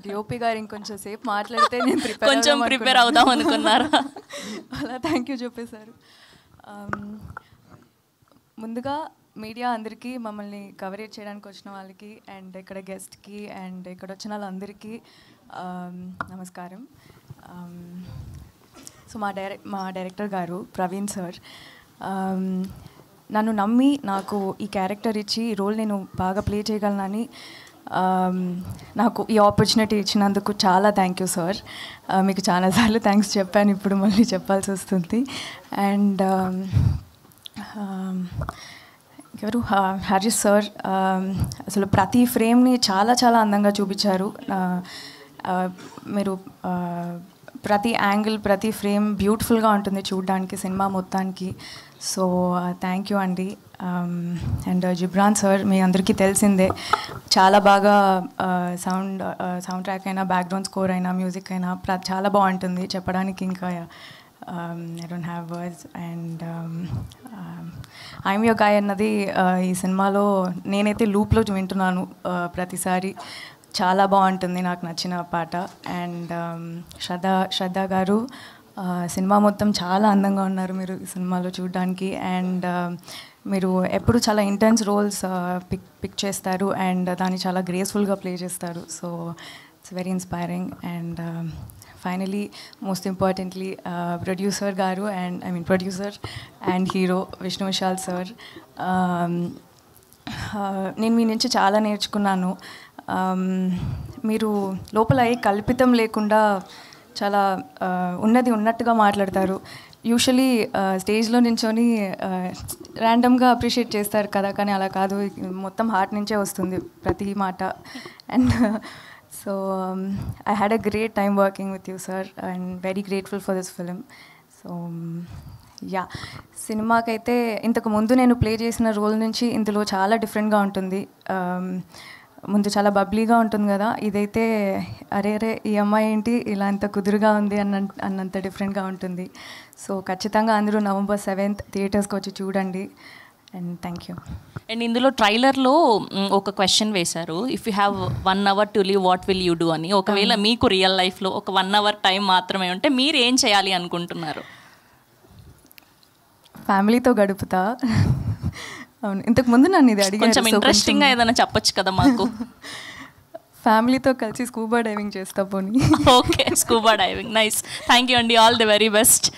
DOP గారు ఇంకొంచెం సేపు మాట్లాడితే నేను ప్రిపేర్ అవుదాం అనుకున్నారా? అలా థ్యాంక్ యూ చెప్పేశారు. ముందుగా మీడియా అందరికీ, మమ్మల్ని కవరేజ్ చేయడానికి వచ్చిన వాళ్ళకి, అండ్ ఇక్కడ గెస్ట్కి, అండ్ ఇక్కడ వచ్చిన వాళ్ళందరికీ నమస్కారం. సో మా డైరెక్టర్ గారు ప్రవీణ్ సార్ నన్ను నమ్మి నాకు ఈ క్యారెక్టర్ ఇచ్చి ఈ రోల్ నేను బాగా ప్లే చేయగలనని నాకు ఈ ఆపర్చునిటీ ఇచ్చినందుకు చాలా థ్యాంక్ యూ సార్. మీకు చాలాసార్లు థ్యాంక్స్ చెప్పాను, ఇప్పుడు మళ్ళీ చెప్పాల్సి వస్తుంది. అండ్ ఎవరు హరీష్ సార్ అసలు ప్రతి ఫ్రేమ్ని చాలా చాలా అందంగా చూపించారు. మీరు ప్రతి యాంగిల్, ప్రతి ఫ్రేమ్ బ్యూటిఫుల్గా ఉంటుంది చూడడానికి సినిమా మొత్తానికి. సో థ్యాంక్ యూ అండి. అండ్ జిబ్రాన్ సార్ మీ అందరికీ తెలిసిందే, చాలా బాగా సౌండ్ ట్రాక్ అయినా, బ్యాక్గ్రౌండ్ స్కోర్ అయినా, మ్యూజిక్ అయినా చాలా బాగుంటుంది చెప్పడానికి. ఇంకా I don't have words. And I'm your guy అన్నది ఈ సినిమాలో నేనైతే లూప్లో వింటున్నాను ప్రతిసారి. చాలా బాగుంటుంది, నాకు నచ్చిన పాట. అండ్ శ్రద్ధ గారు సినిమా మొత్తం చాలా అందంగా ఉన్నారు మీరు ఈ సినిమాలో చూడడానికి. అండ్ మీరు ఎప్పుడు చాలా ఇంటెన్స్ రోల్స్ పిక్ చేస్తారు అండ్ దాన్ని చాలా గ్రేస్ఫుల్గా ప్లే చేస్తారు. So it's very inspiring. And finally most importantly producer గారు, and producer and hero Vishnu Vishal sir, నేను మీ నుంచి చాలా నేర్చుకున్నాను. మీరు లోపల ఏ కల్పితం లేకుండా చాలా ఉన్నది ఉన్నట్టుగా మాట్లాడతారు. యూజువలీ స్టేజ్లో నించొని ర్యాండమ్గా అప్రిషియేట్ చేస్తారు కదా, కానీ అలా కాదు, మొత్తం హార్ట్ నుంచే వస్తుంది ప్రతి మాట. And so I had a great time working with you sir and very grateful for this film. So yeah, సినిమాకైతే ఇంతకు ముందు నేను ప్లే చేసిన రోల్ నుంచి ఇందులో చాలా డిఫరెంట్గా ఉంటుంది. ముందు చాలా బబ్లీగా ఉంటుంది కదా, ఇదైతే అరే ఈ అమ్మాయి ఏంటి ఇలా అంత కుదురుగా ఉంది అన్నంత డిఫరెంట్గా ఉంటుంది. సో ఖచ్చితంగా అందరూ November 7th థియేటర్స్కి వచ్చి చూడండి. And thank you. అండ్ ఇందులో ట్రైలర్లో ఒక క్వశ్చన్ వేశారు, if you have 1 hour to live what will you do అని. ఒకవేళ మీకు రియల్ లైఫ్లో ఒక 1 hour టైం మాత్రమే ఉంటే మీరు ఏం చేయాలి అనుకుంటున్నారు? ఫ్యామిలీతో గడుపుతా. అవును, ఇంతకు ముందు నన్ను ఇది అడిగారు, కొంచెం ఇంట్రెస్టింగ్గా ఏదైనా చెప్పొచ్చు కదా మాకు. ఫ్యామిలీతో కలిసి స్కూబా డైవింగ్ చేస్తా పోనీ. Okay, scuba diving, nice. Thank you అండి, ఆల్ ది వెరీ బెస్ట్.